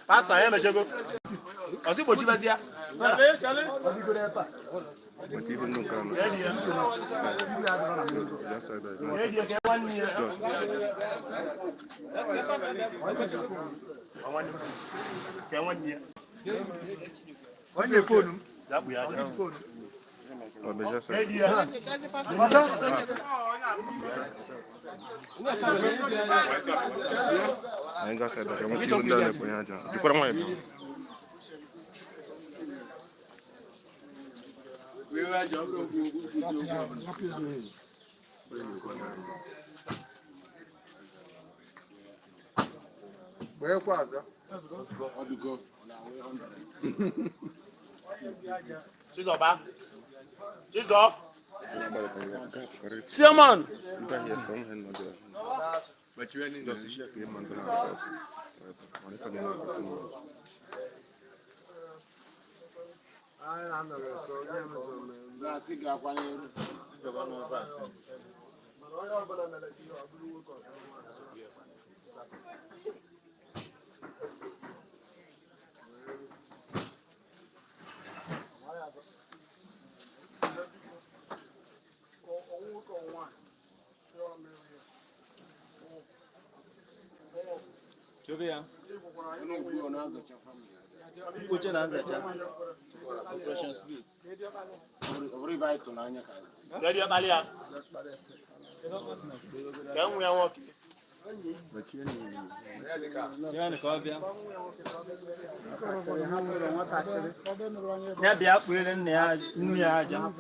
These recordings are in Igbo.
Pastor, I am a joke. I think what you was here. One year phone. That we are phone. I ain't got said that. I want you to learn it. You put on my Where was that? She's up, man. She's up. Simon. But you ain't in Jovia. Kucha naanza cha. Operation Speed. Revive to Nanya. Get your balia. Can we walk? Jana kobia. Ya bia kwele ne ya nu ya aja.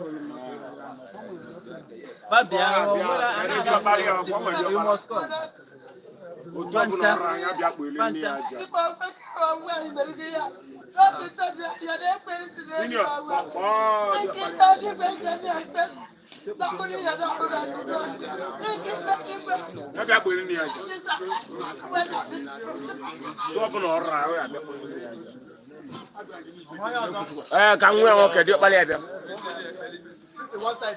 Ba bia o mura balia you must come. Panta. Can we walk at your balia? One side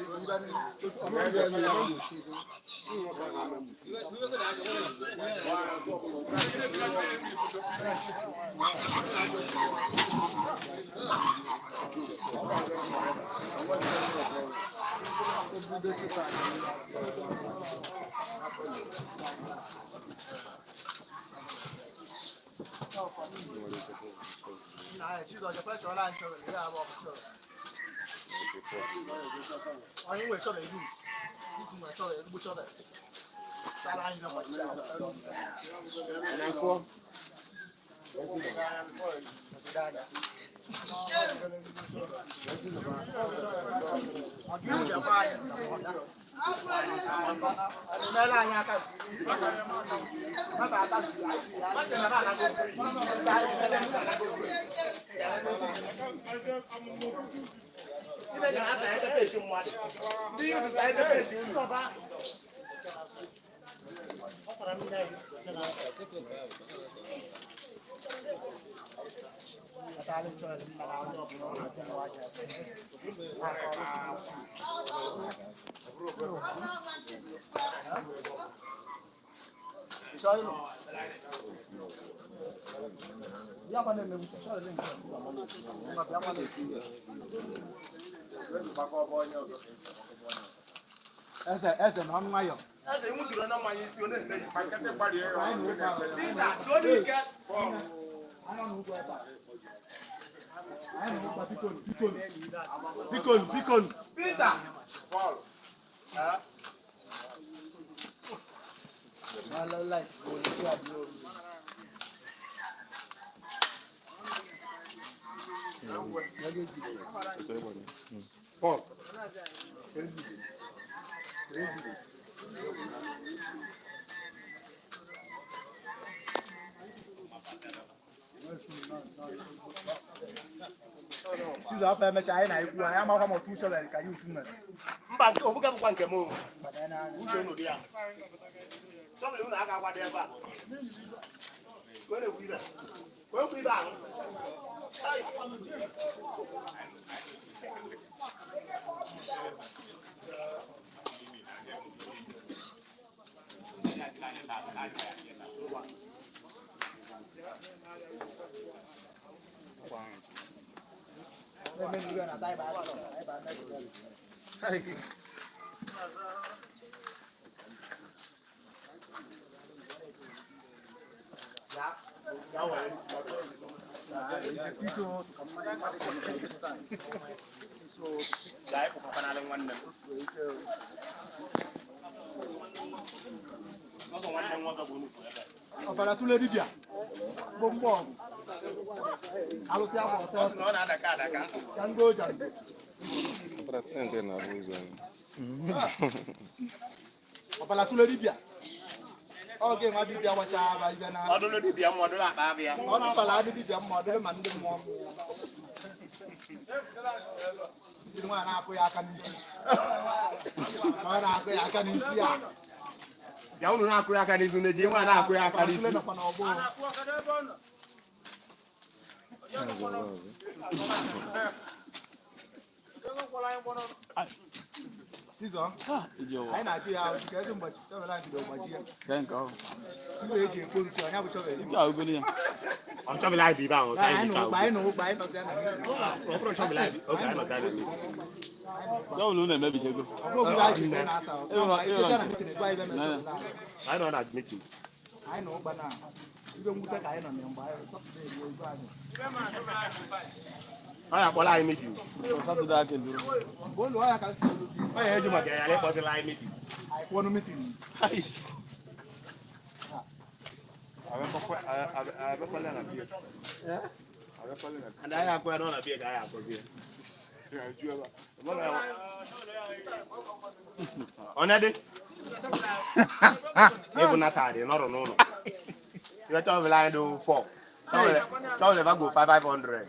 Eze na ọnụ nwayọ. Eze nwụtụrụ na mmanya isi onye nne ya. Bikon. Peter. Paul. Paul. Sizo hapa emecha anyị na-ekwu anyị amakwa ma otu chọrọ ka ya ufu mere. Mba nke obuga bụkwa nke m. Uche nụ dị ya. Chọbụrụ unu aka agwado ebe a. Kwere ekwu ibe. Kwere ekwu ibe ahụ. Ọbara tụle dibịa gbogbo ọgụ alụsị afọ ọtọ Ọ na-adaka adaka. ka ndị oja ọbara tụle dibịa oge nwa dibịa gbacha aba ibe na Ọdụlụ dibịa mma ọdụlụ akpa abịa. ọ nọbara adị dibịa mma ọdịrị ma ndị mmụọ ndị nwa na-akụ ya aka n'isi ọ na-akụ ya aka n'isi ya Bịa unu na-akụ ya aka n'izu na-eji nwa na-akụ ya aka n'isi. nọkwa n'ọgbọ Izo, anyị na-atụ ya ahụ ka ezi mgbachi chọbela anyị bido gbachi ya iwe eji ekpo nsi ọnya bụ chọbela Ọ chọbụla anyị bụ ibe ahụ. anyị na ụgba anyị nọzi ya na Ọ bụrụ chọbụla anyị oge anyị nọzi anya. ọbụla anyị ji ekpo na-asa na mitin ebe anyị bịa Anyị nọ na meeting. anyị na ụgba na ibe mwute ka anyị nọ na mgbe anyị sọpụta egbu ego anyị Ọ ya akpọla anyị meeting. mgbe ụlọ ọhịa ka si oluzi Ọ ya eju maka ya ịkpọsịla anyị meeting. anyị kwụọnụ mitin And anyị akụ ya nọ na bie ka anyị akụzi ya. Onye dị? Ịbụ nata dị nọrọ n'ụlọ. Ihe chọbụla anyị dị 4. Chọbụla ebe go 500.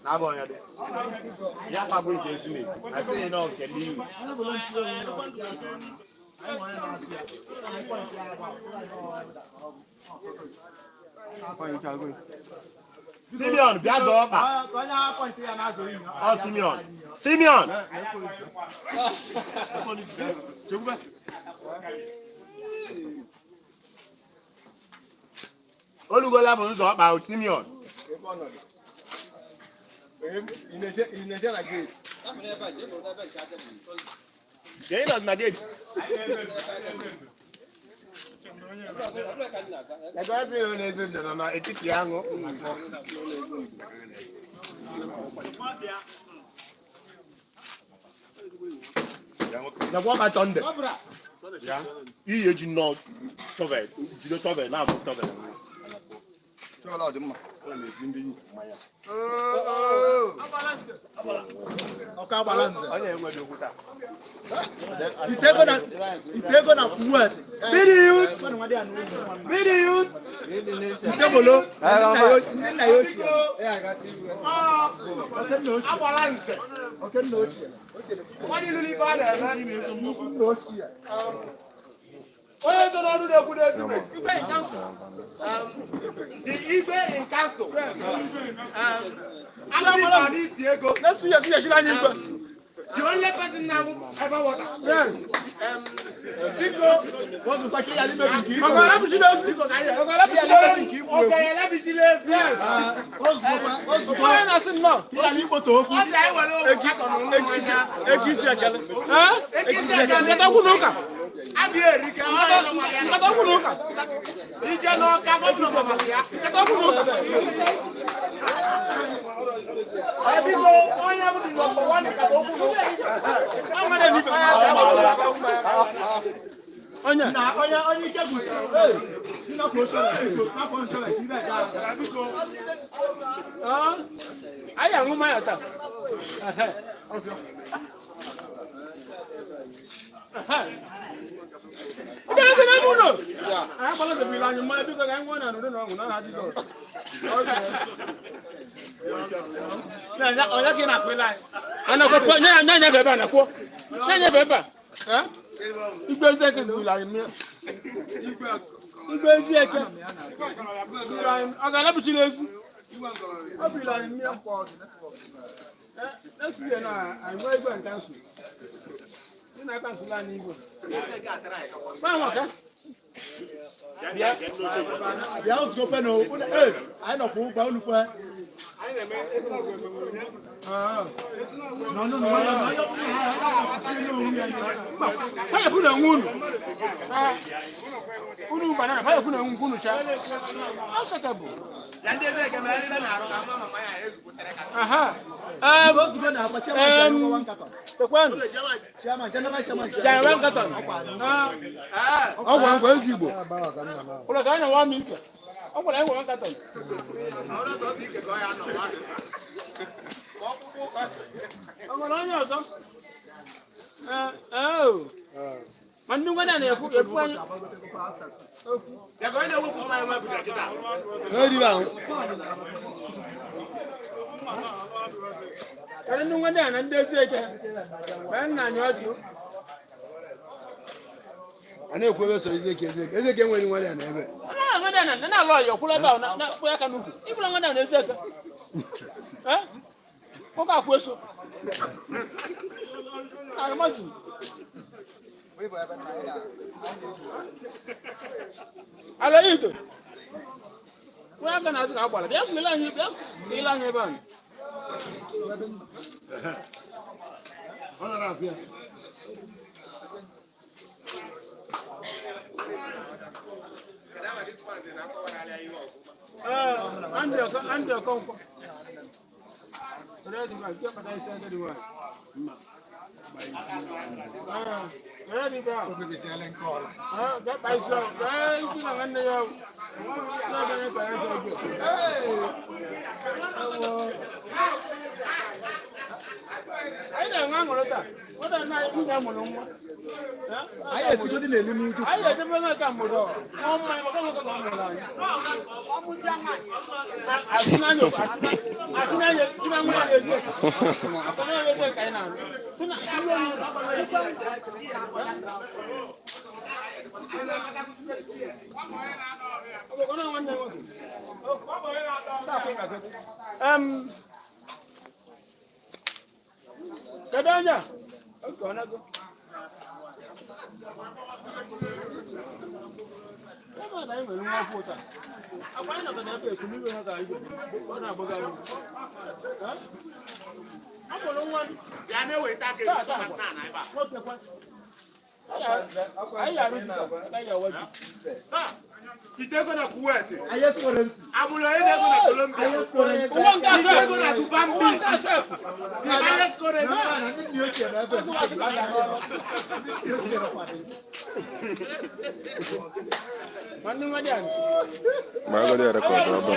Na-abụ onye dị? Ya kpagbu nke ezinesi. Asịghị nọ nke ndị iwu. Simeon, bịa zọọ ọkpa. onye apọntị ya na-azụ iyi Ọ Simeon. Simeon! Olugola bụ nzọ ọkpa Simeon. Jee nọzi na gate. Ego ezi na onye ezi ndụ nọ n'etiti aṅụ. Nyakwa ọkpa Sunday. Iyi eji nnọọ shovel, jide shovel na-abụ shovel. Chola dị mma. Ọ na-ezi ndị yu mmanya. Ọka balance. Onye enwere okwu taa. Itego na fuwet. Bidi youth. Itebolo. Ndị na yoshi. Abalance. Okay, no shit. What do you live on there? No shit. Onye tọrọ ọdụ na-ekwu n'ezimes. The Igwe in council. Actually, for this ego. Next 2 years, you should have The only person now ever water. Biko, what's the question? I didn't know you. Itego na Kuwait. Amulo Itego na Colombia. Itego na Zambia. Manu madan. Bago dia record apa?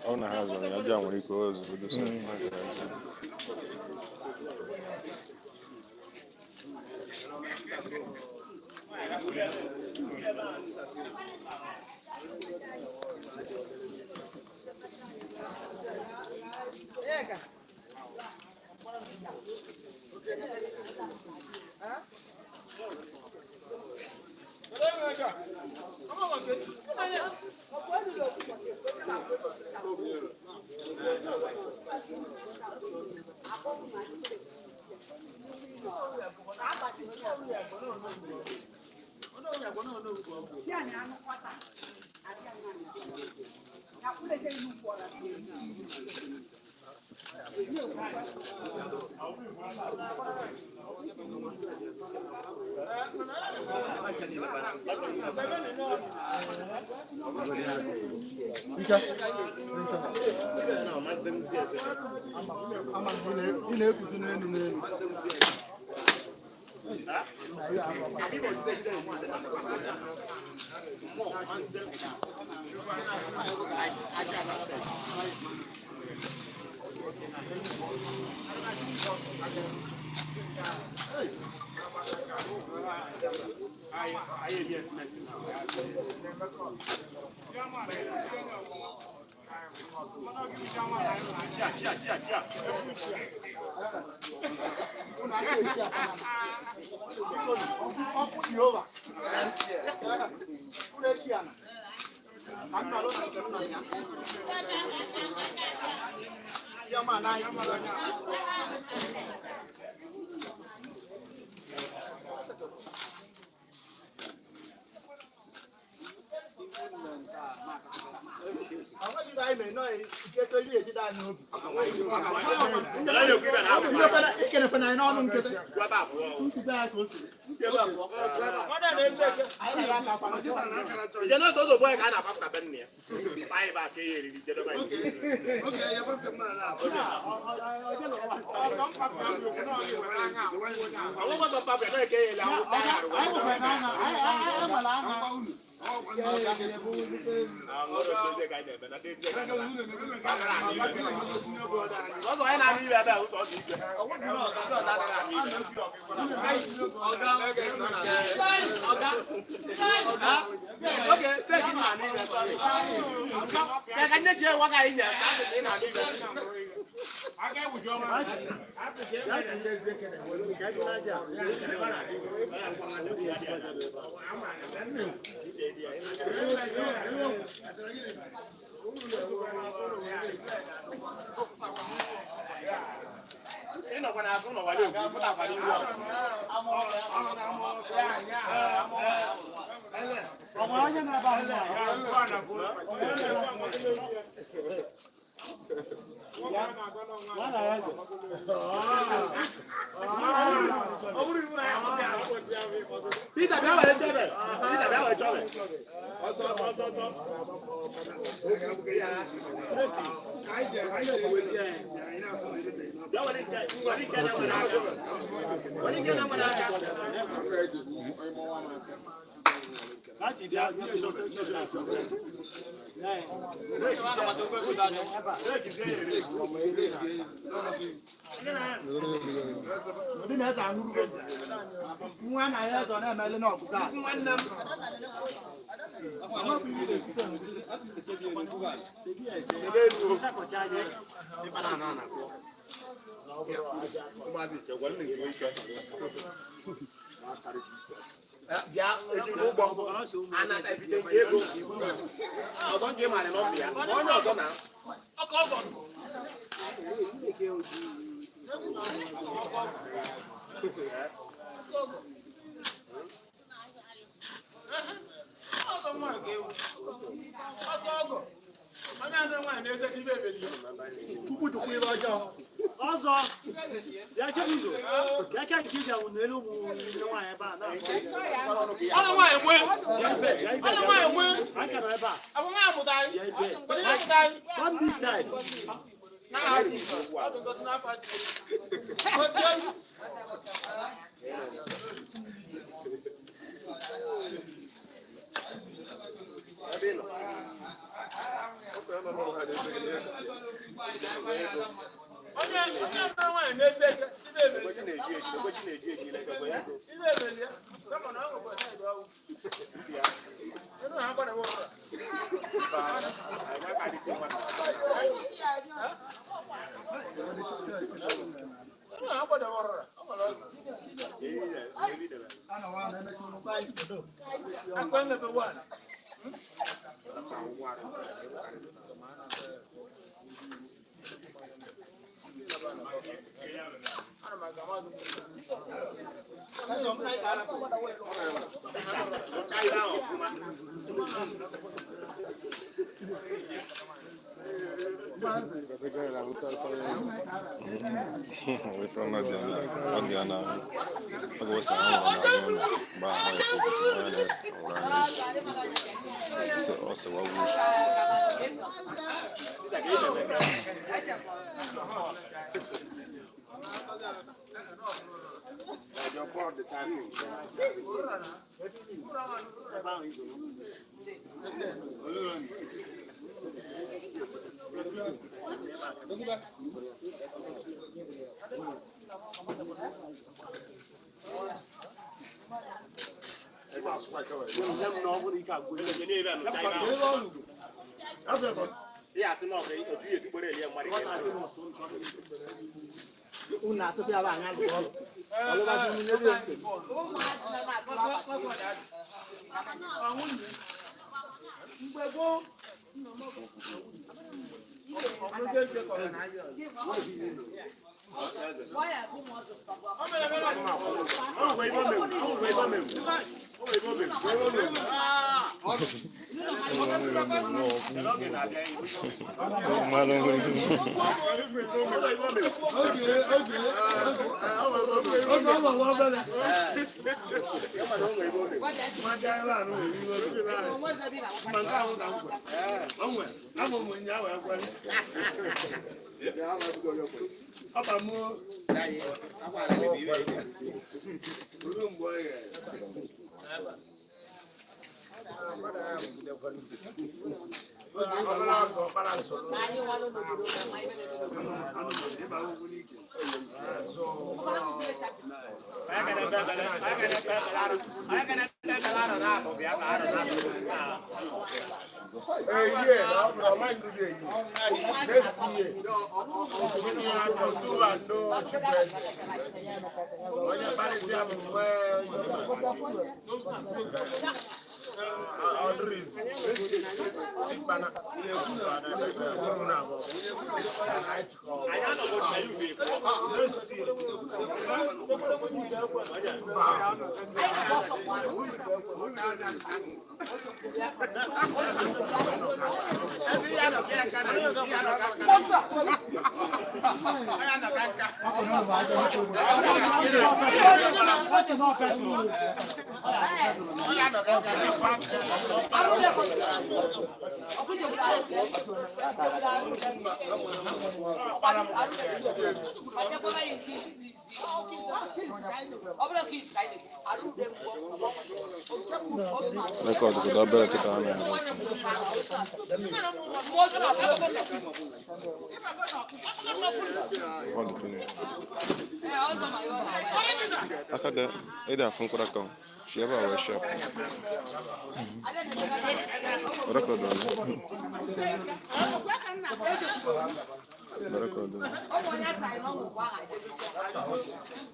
Ona hazo unajua mliko udusa. Record que dá bela que tá na. Olha que Akada, ida fun kurakon. Sheba wa shop. Record on. Record on.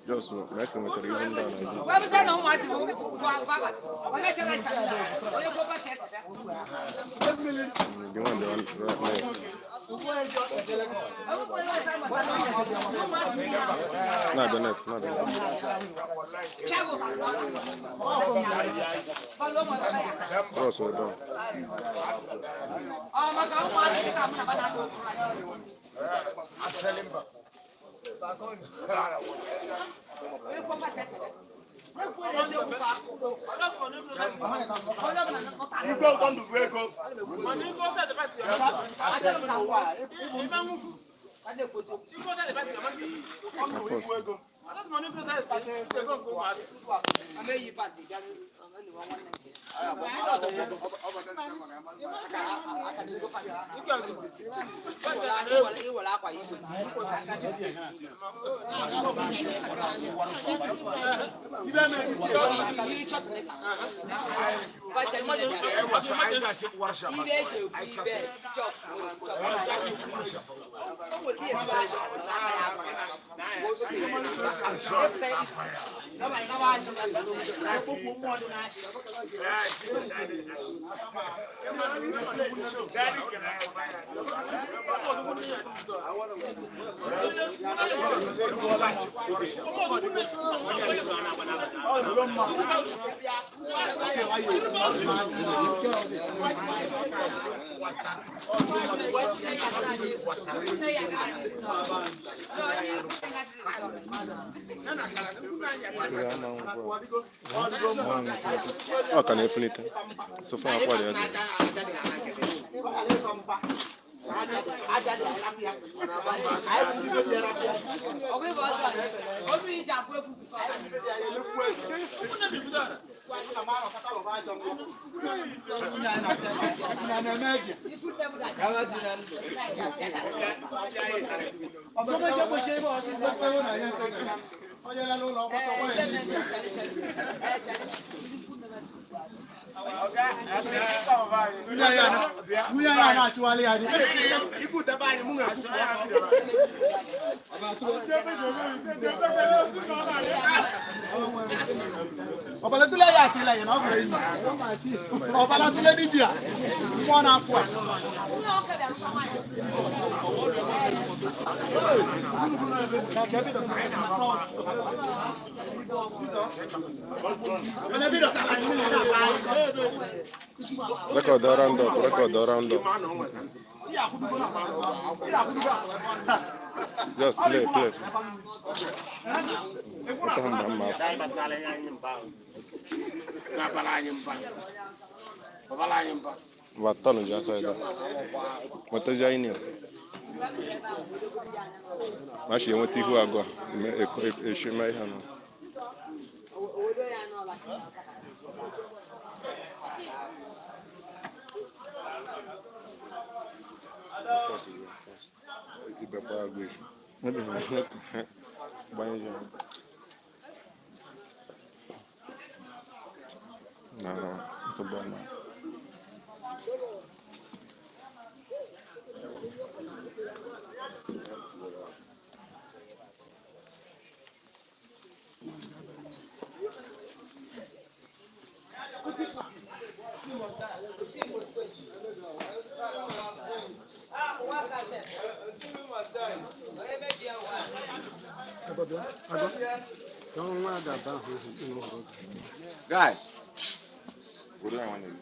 Just make me tell even down. Vamos já não mais vou. Olha já vai sair. Olha vou para festa. You want the one right next. Not the next, not the next. Also done. Can you finish it? So far, what are you doing? Record around up. Just play. Vatano já sai da. Mata já inia. Mas eu motivo agora. Eu chamei Hano. Aqui para água isso. Banho já. Não sou bom não. Guys. What do I want to do?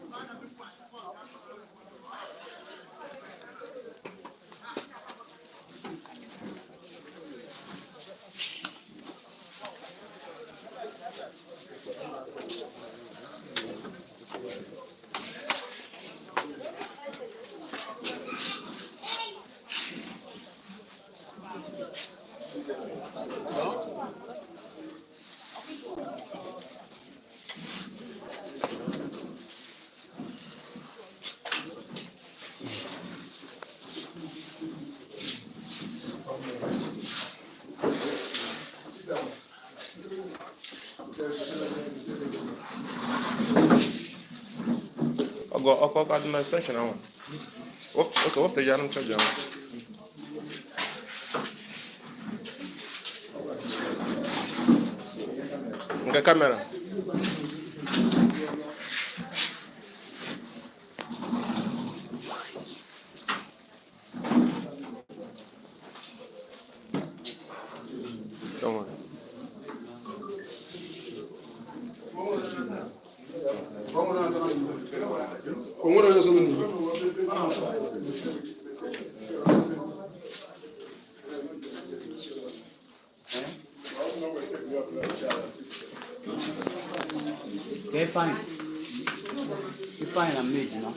I'll do my extension now. Okay, what the yarn charge? Okay, camera. Come on. Okay, fine. You're fine, I'm made, you know.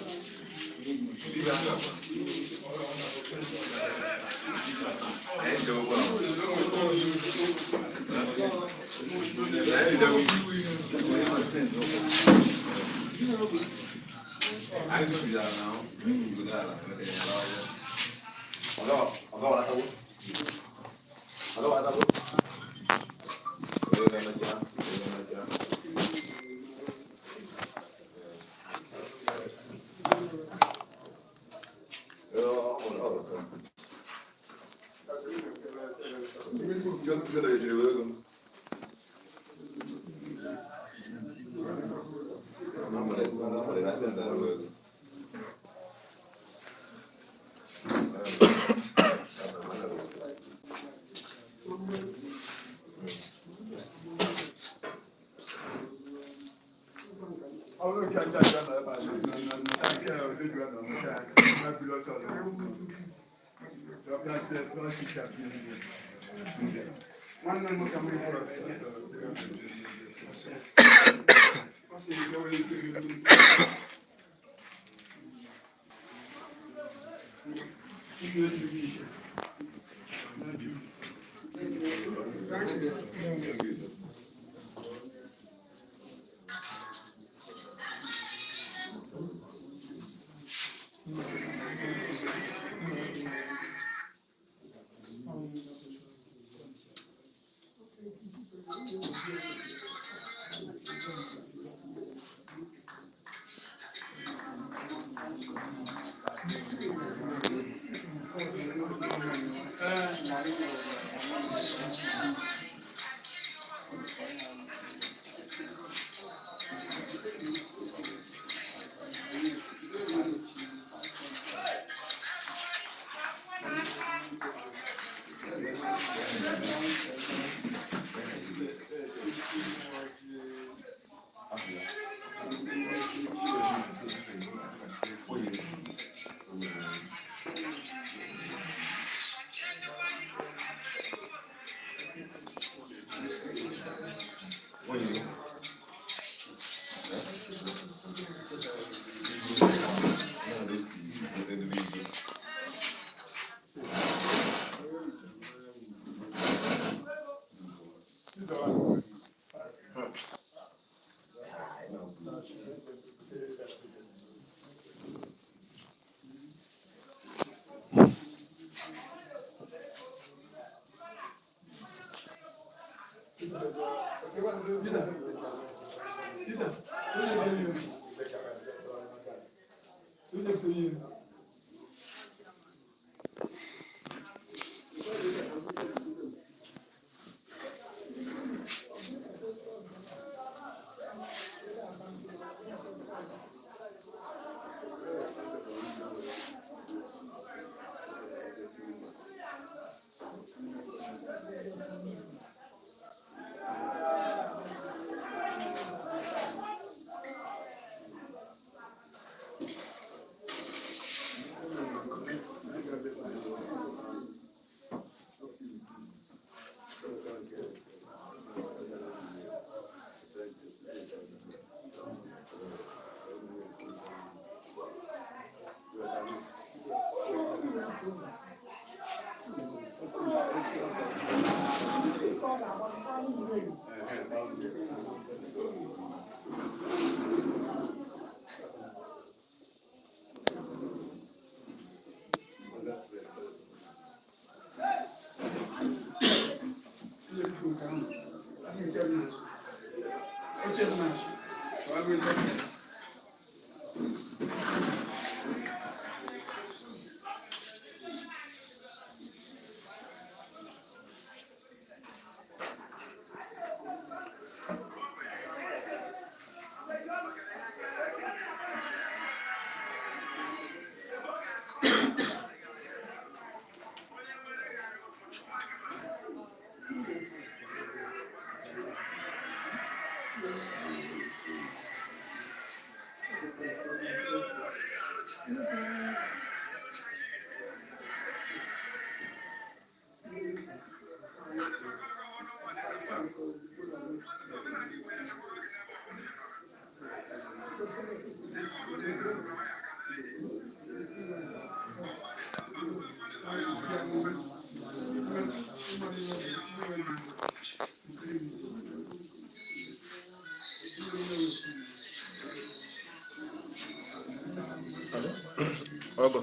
Ogo,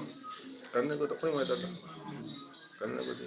kan na ko to mo ito. Kan na ko to.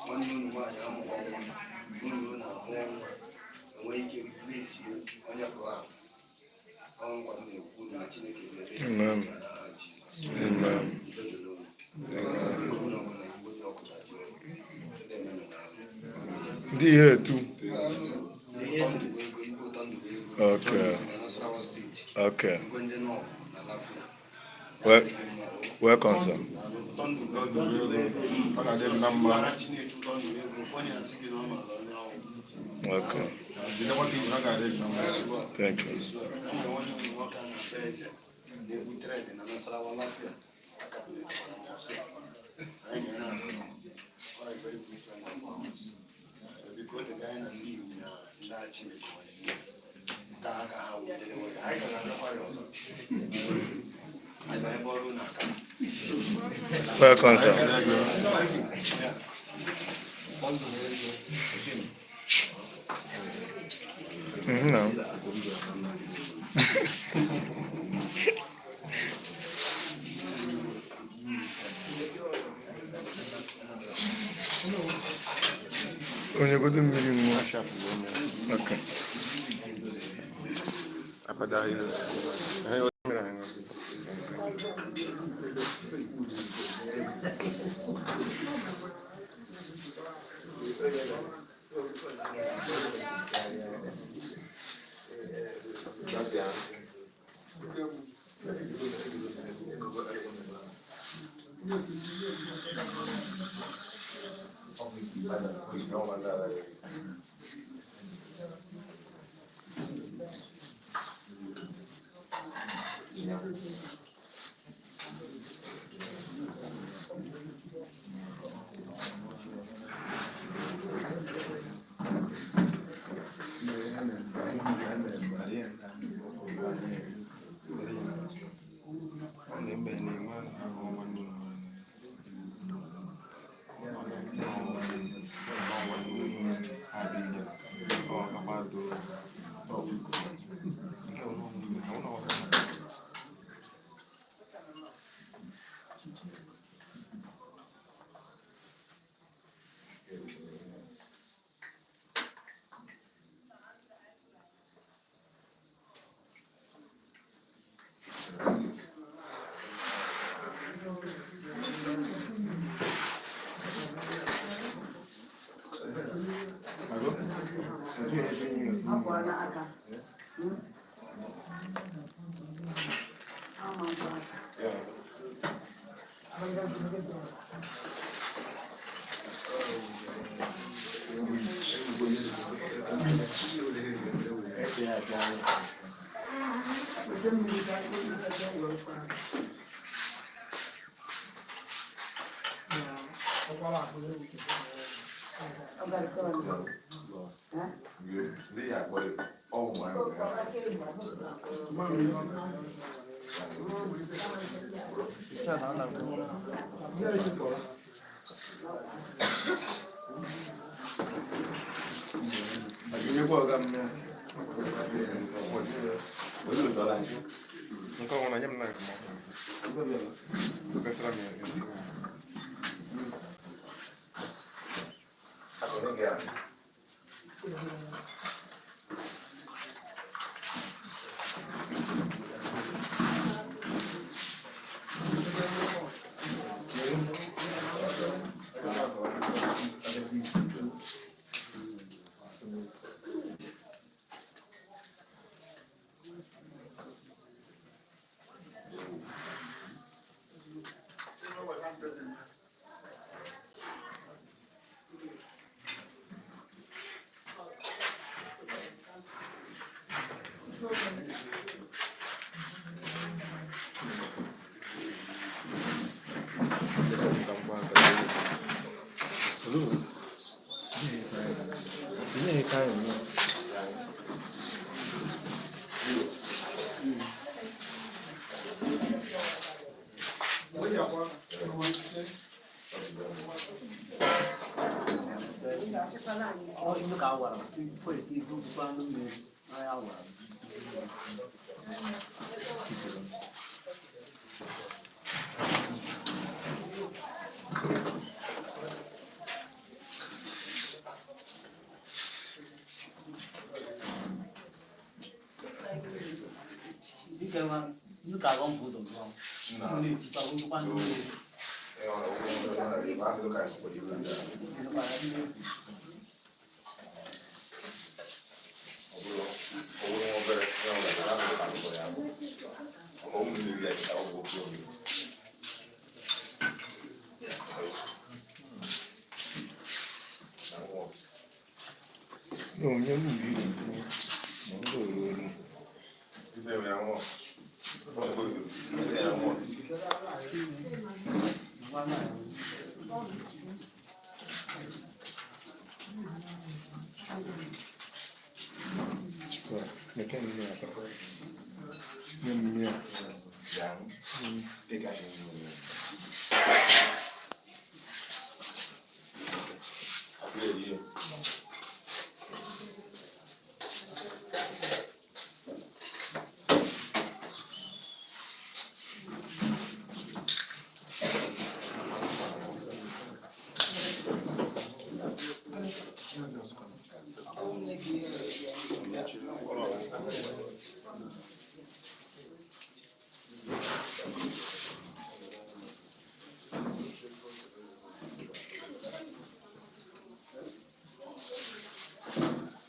nwanne unu nwaanyị amụghị ọnwa nwunye unu amụọ nwa enweghị ike replace onye pụrụ apụ ọnwa m na-ekwu na Chineke ga-ebe n'aha Jizọs onye ọbụla igbo dị ọkụ na ji ndị ihe etu igwe ụtọ ndụ ego na Nasarawa steeti igwe ndị nọọbụ na Lafia welcome sir. Okay. Thank you. Welcome, sir. No. Onye godo mmiri nwa. Okay. Apada hiyo. Hayo mira. 你干嘛？你加工服怎么样？你知道我不管你。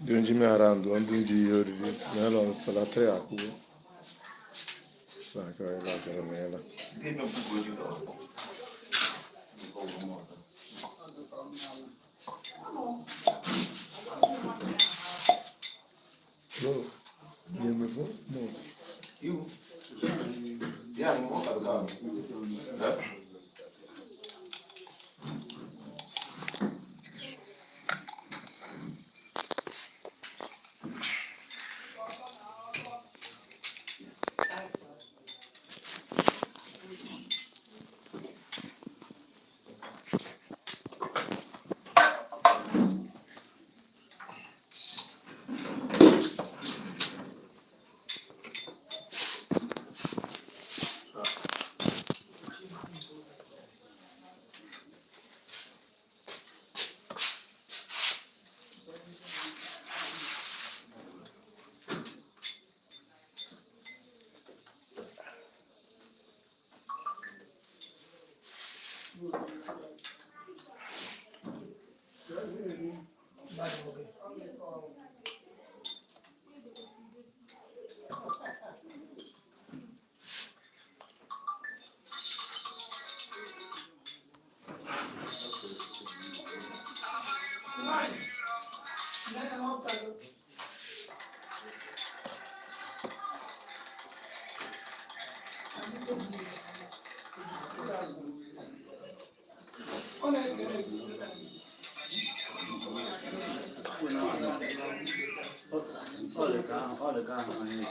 Don't you around? Don't do you already? On Salatria. Like I like a man. No, no. You? Yeah, I'm walking. All the car money.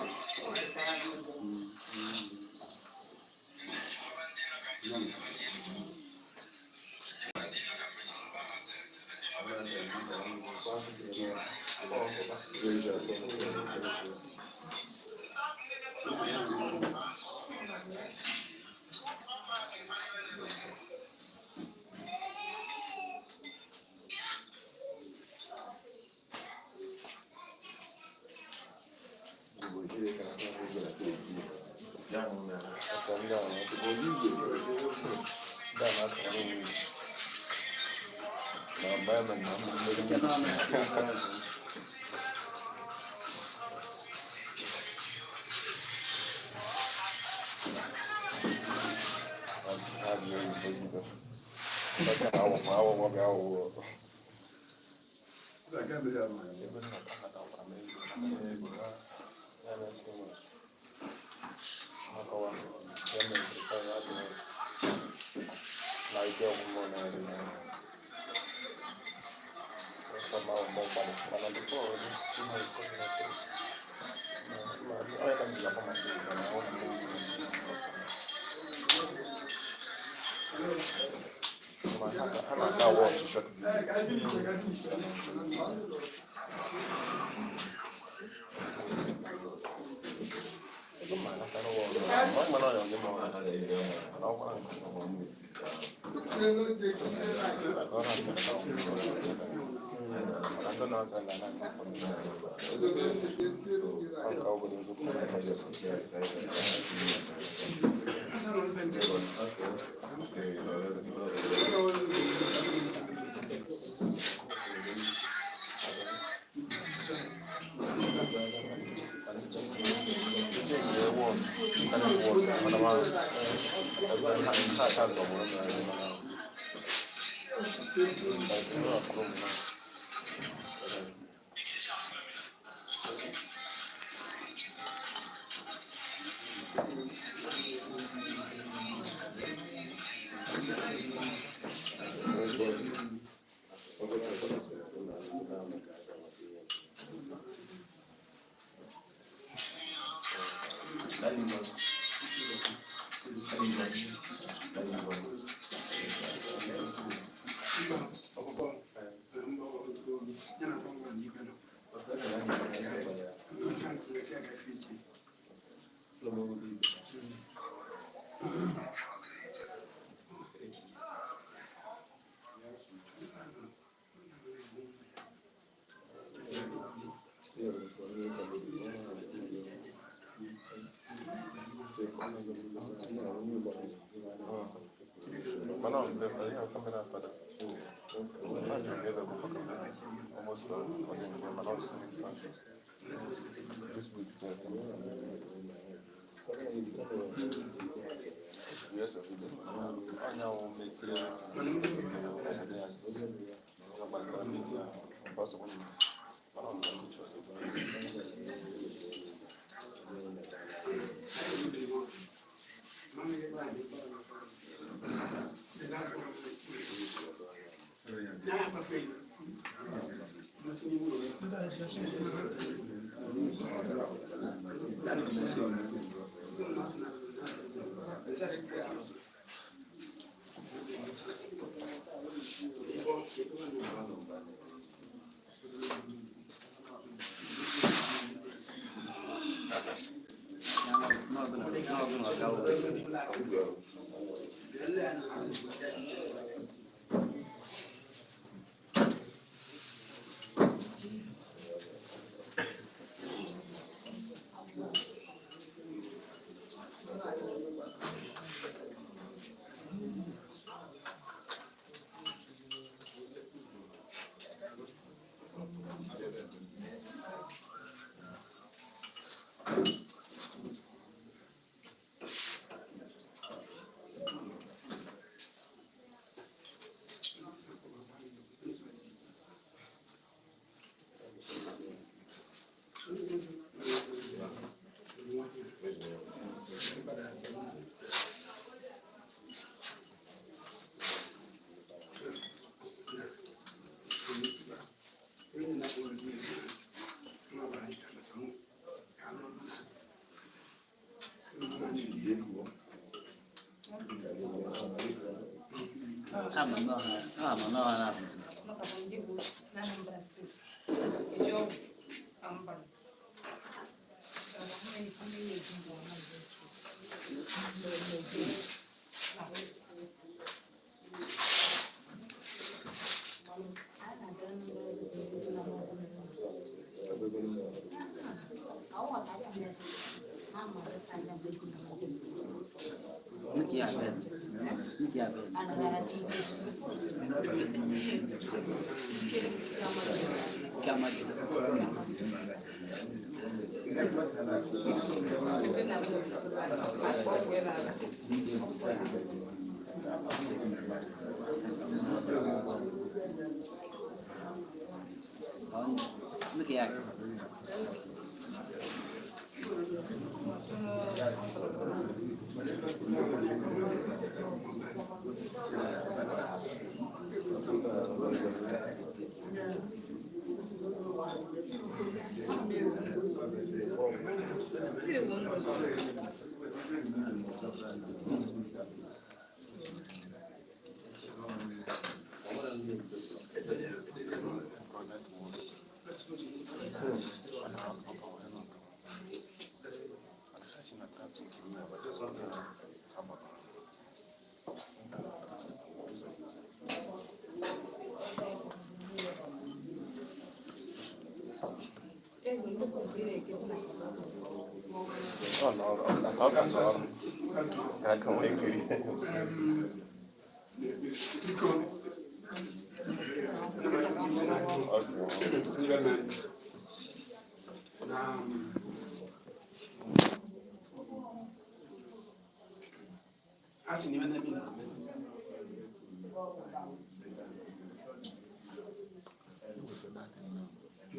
Asị n'ime na-eme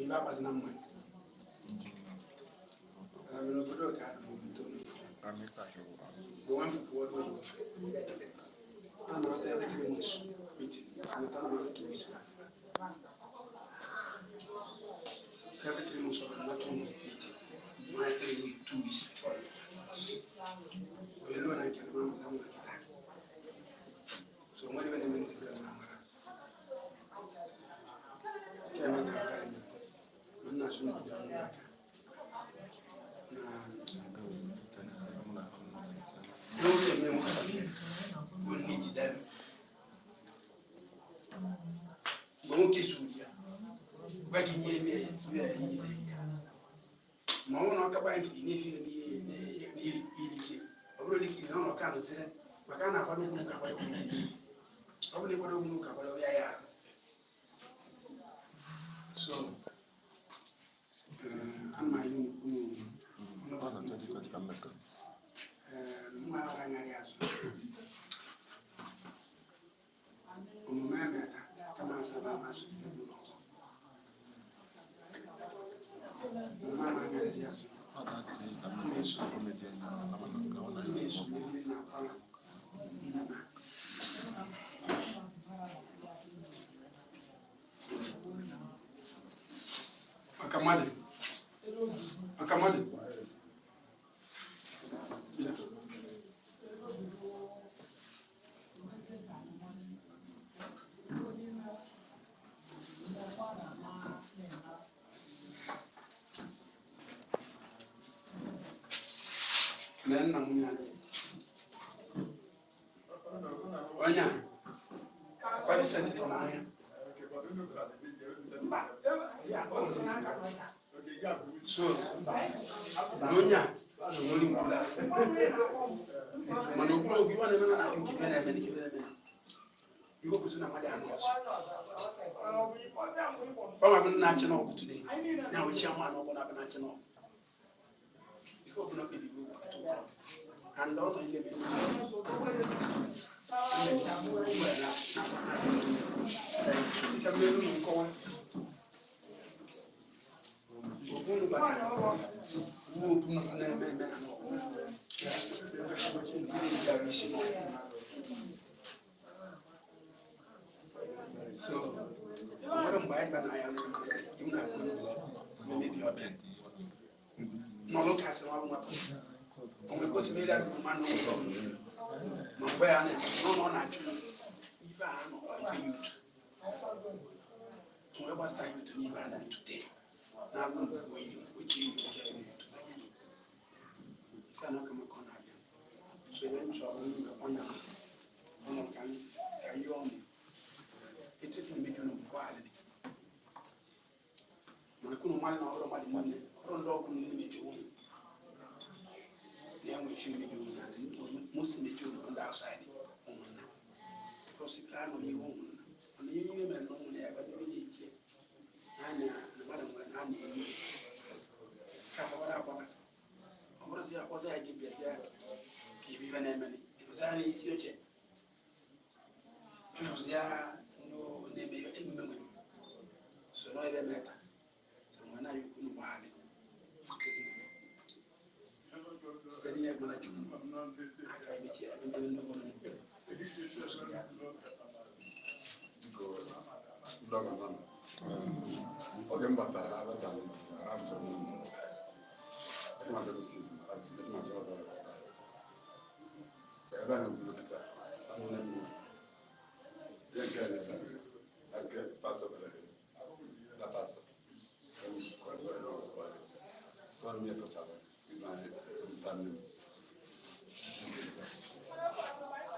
n'ibe akpazi na mma n'obodo ka a bụ nwa mfufu ọdụ oyibo a na-ata every 3 months meeting anata na 2 weeks every 3 months of another meeting my 2 weeks before we learn again so what do you mean Akamade. Nena munya. Onya. Kwa bisenti tunaaya. So, Nonya, only glass. Manubro, you want to know you go to Madame. From a national today. Now we chairman of a national. Before we not be the book at 2 o'clock. And not only no look as one weapon. On the coast made out of man, no, where no, naturally. If I am a youth, so I was time to leave today. Now I'm going which you to cannot come upon again. So then, on can you own it is in the middle of quality. Monacuno or money, or dog in the middle. Then we feel it most of the children on the outside. Because if I know you won't, and you never know when they ever do it. And the madam when I need you. What I give you there, give you an enemy. It was only easy. It was there, no name. So no ever matter. So when I couldn't buy it. Steady at management. I can't get here. I'm going to know. Okay, but I'm sorry. I'm not going to see. That's my job. I don't know. I'm going to get pastor. La pastor. Don't me to tell you.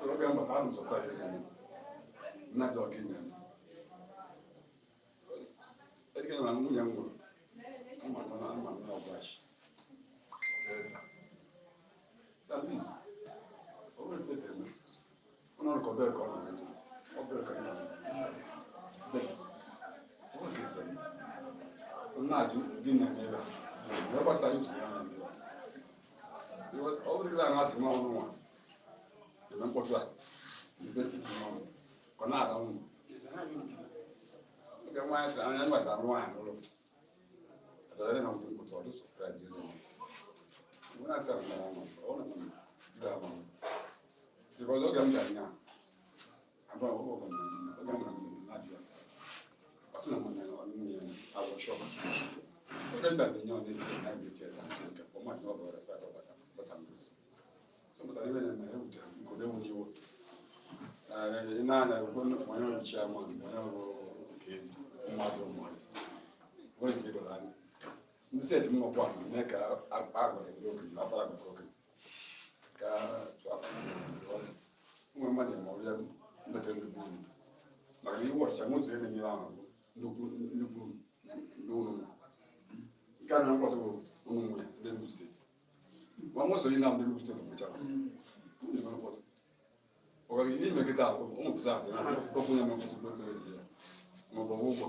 So look at my arms of pleasure. Not talking. I'm young. I'm obere ka ọ na-eme obere ka ọ na-eme but ọ ga-ese na-ajụ gị na-eme ebe a gbasara otu ya na-eme ọ bụrụ na amasị m ọnụ nwa eme mkpọtụ a university n'ọnụ ka ọ na-ada nwụ oge nwaanyị sị anya nwetara nwaanyị n'ụlọ adọrọ na mkpọtụ ọdụ sọpraịz when I said because look at me now. I'm going over Nadia. What's the money on I was shocked. Look at that in your name. I will tell you. Oh, my God, what I said about that. But I'm good. Somebody even in my own time, you could only you. I wouldn't want to chairman, case, mother was. What if you don't? Nse ti mo kwa me ka agba de lo ki aba agba ko ka so apa mo ma de mo ya ndete ndu bu ma ni wo cha mo de ni la ndu no ka na ko to mo mo de ndu se wa mo so ni na de ndu se mo cha ni ma ko o ga ni me ke ta o mo pisa se ko ko ya mo ko do de mo bo wo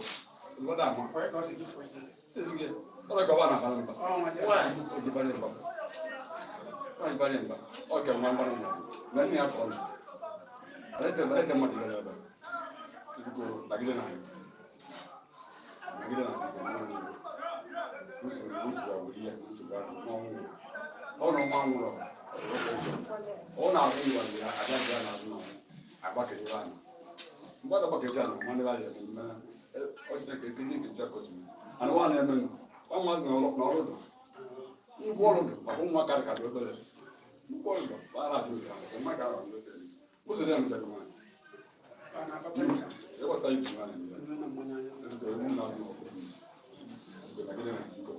mo da ma Ko se ki foi. se ni ke ora ka bana kana ba wa ji bale ba wa ji bale ba o ke ma bana na ni akon ete ma di bale ba ko bagide na muso mutu wa wuria mutu ba no ono ma ngoro ona ku wa ya ada ja na no abake ni bana mbada bake jana mane ba ya na o se ke ke ni ke ja ko su ana wa na men Vamos no un buono, ma con una carica di belle. Un buono, va la giuria, con una carica di belle. Cosa devo dire mai? Ana ba ta ka. Devo stare in mano. Na mo nya nya. Non la no. Quella che ne dico.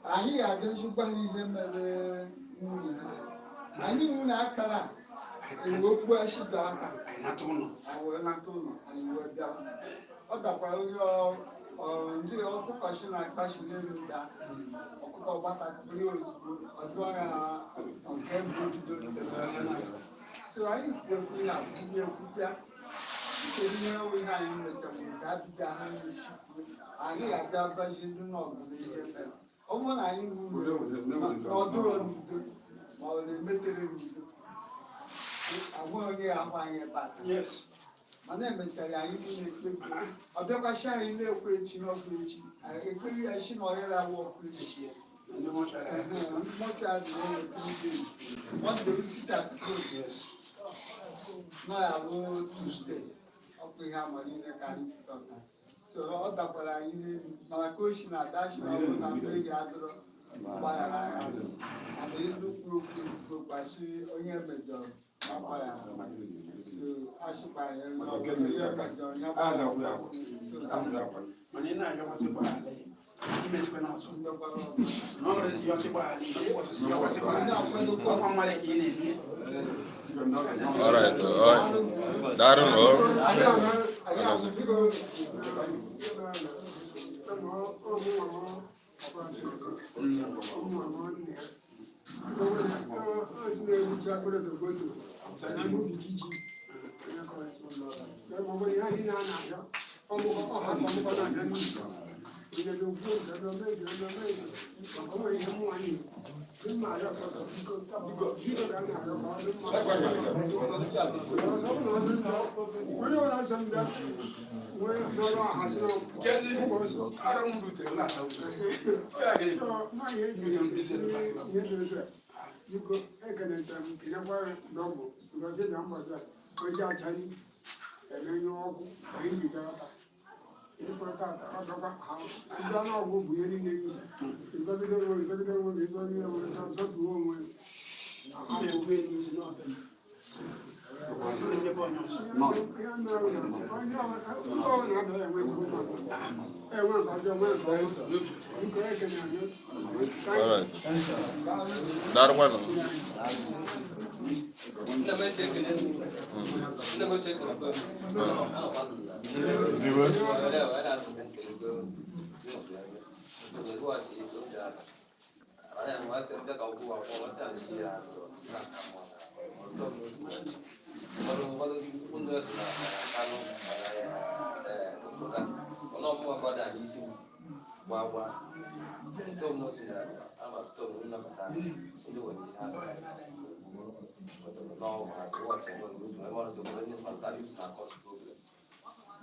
Anyị ga-adịzikwa ihe mere nwunye ha. Anyị nwunye akara okwu ashịba aka wee nata ụlọ anyị wee bịa. Ọ dakwara onye ndị ọkụkọ si na-akpachi n'elu da ọkụkọ gbatakịrị ozugbo ọdụ ya nke mbụ bido so anyị kwekwu ya ekwupịa kedu ihe nwe ihe anyị mechara ka abịga ha n'isi anyị ga-abịa bazi ndị n'ọgụ na ihe mere ọ bụrụ na anyị n'ọdụrọ n'udo ma ọ na-emetere n'udo agwa onye ahụ anyị bata mana emechara anyị na-ekpebi ọ bịakwachi anyị na-ekwe echi n'ọkụ echi ekpebi ya chi na ọrịa awụ ọkụ echi ndị mọchụarị na-ekpe sita na-alụ Tuesday ọkụ ihe ama niile ka anyị pụtara so ọ dakwara anyị n'elu mana ka ochi na adachi na ọrụ na mmiri adụrọ mgbaghara agha mana nnukwu okwu okwachi onye mejọrọ mgbaghara so achịkwara ya onye mejọrọ ya gbaghara mana ị na-aga masịkwara ala imezikwa n'ọzọ n'ọrụ ezi ya ọsịkwa ala ọsịsị ya ọsịkwa ala ọkwa nwale ka ị na-eme All right, Darren, Biko ekenechara m kenyekwara n'ọgwụ ngozi na mbọchị oji achani emenye ọgwụ ka iji bịata ịkpọta ọdọkwa ha site n'ọgwụ bụ ihe niile isi ịzọgide onwe ịzọgide onwe gị ịzọgide onwe gị zọtuo onwe ha na-egwe n'isi n'ọbịa Dar bueno.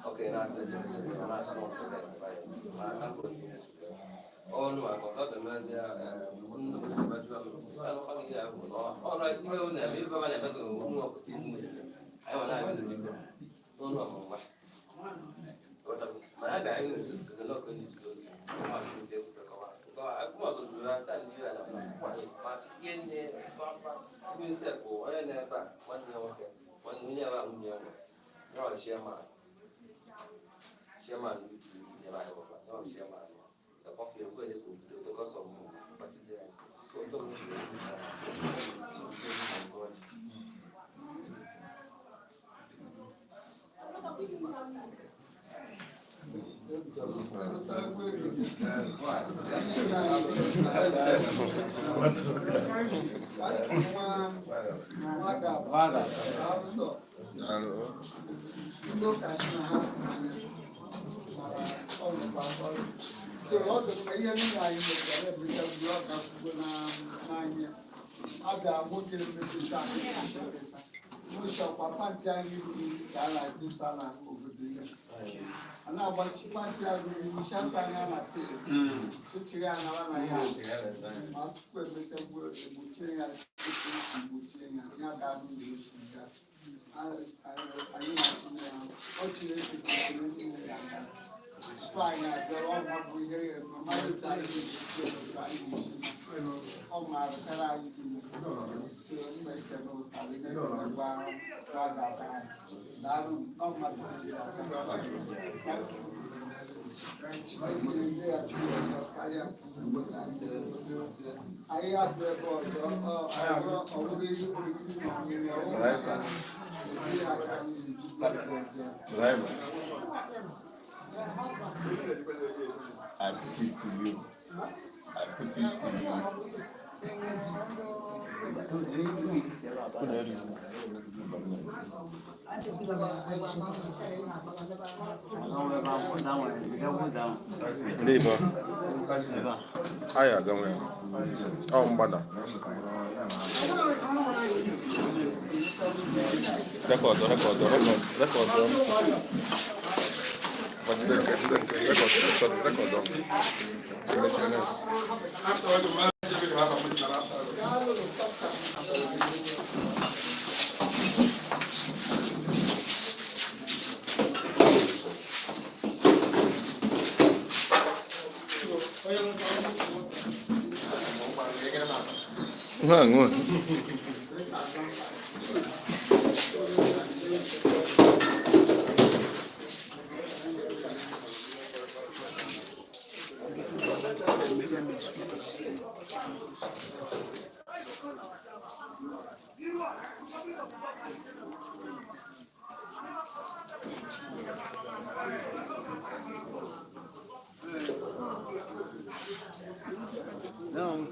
Okay, that's it. Oh no, I got the message. All right, I will never be my best of I want to do it. No, no, my guy is a local news. I was to send you my skin, you said for I never 1 year. 1 year, no, Chairman, never no chairman. The coffee of where the cost of what is there. So don't So all the players in I because you are going I got what you shall papa tell you that I do salad over the years. And now what you might tell you, shall stand on a field. So you are not my house. I'll put the word butchering at butchering and not down in the ocean. Fine, they're all what we hear. My time is on my salary. So you make a note of it. I have the I put it to you. I put it to you. Neighbor, I am going. Oh, Mbada. Record. No.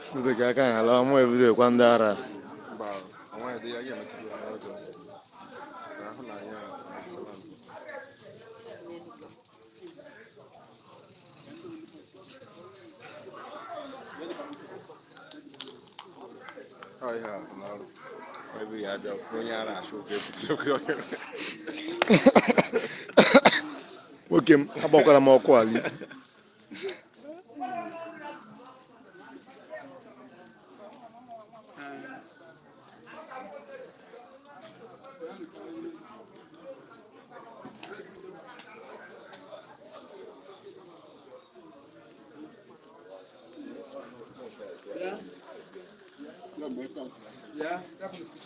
Itu kakak kalau mau video kuandara. Oh yeah, no. Maybe I don't punya anak suka. Oke, apa kalau mau kuali? Yeah, definitely.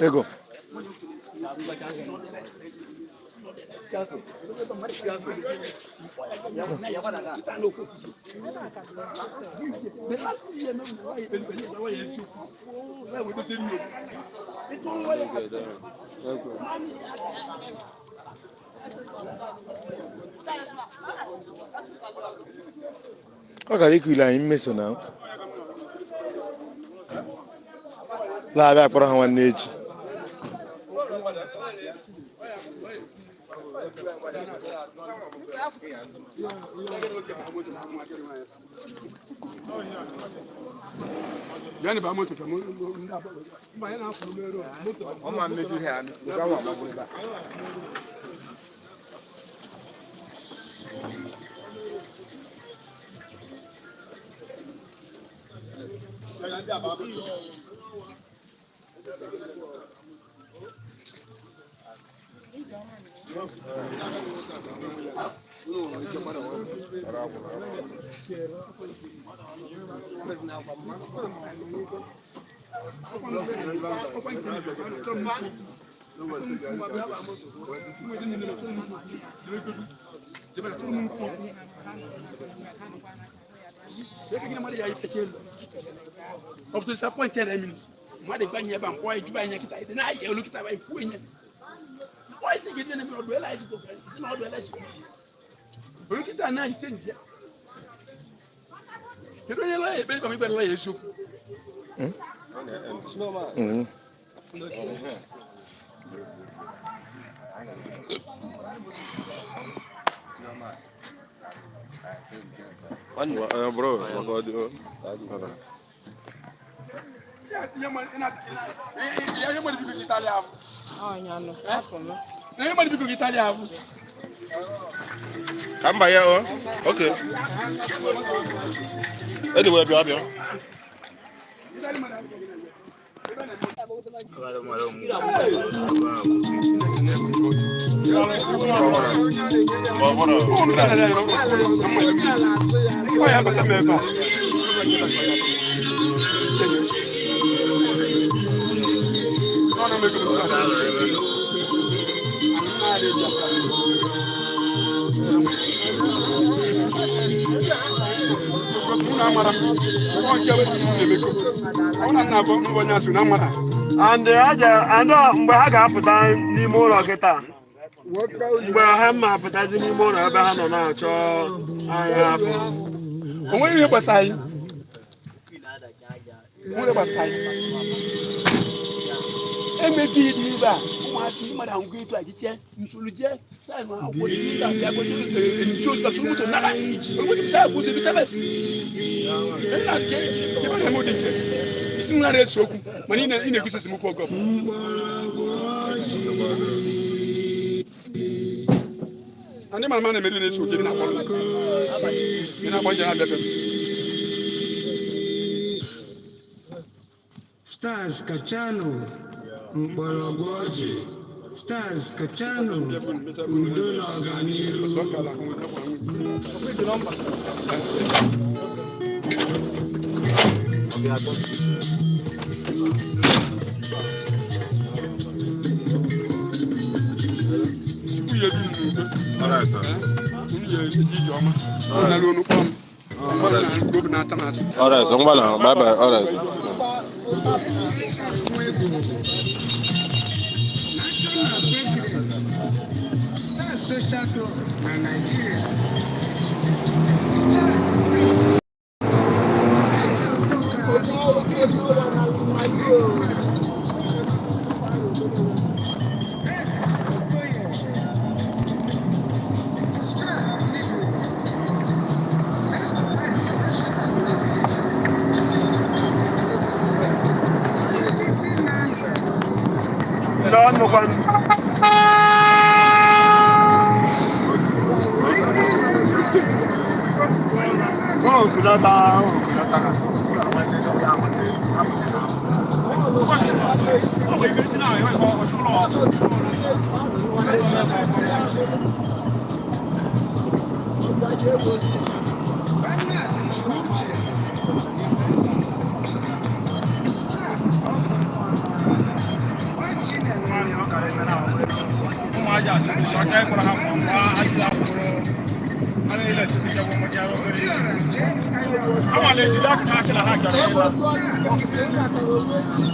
Ego. Ọ gara ikuli anyị mmeso na na-abịa akpọrọ ha nwanne echi. Yani ba moto ka mo Ba yana afọ mero. Ọ ma mmeju ha ga wa ma bụrụ ba. Of the appointed minutes. Mother Banya Bam, why do I get it? And I look at my queen. Why think it didn't realize it? It's not realized. Look at that night change. You don't lie, baby, I'm better lay a soup. Bro, what do you do? Come by here, okay. Anyway, be happy. And I know mgbe ha ga-apụta n'ime ụlọ gị taa mgbe ha ma apụtazi n'ime ụlọ ebe ha nọ na-achọ anya afọ onweghị ihe gbasara anyị emebi dị ibe a ụmụaka mmadụ ahụgo etu ajiche nsolu je sai ma akwụkwọ dị ndị abịa gote nchi otu asụ moto nara onweghị pụta akwụkwọ otu bitebe na nke kebe na mụdị nke isi nwere esi okwu mana ị na-egosi esemokwu ọgọ Ande mama na meri na esu oje na bolu. Ina bonje na bebe. Stars Kachano, Mbologoji, Stars Kachano, Udo na Ọganiru. All right, sir. All right, so bye bye. All right. Stars Social Club na Nigeria. Don Mokwan. Oh, kulata. I want to let you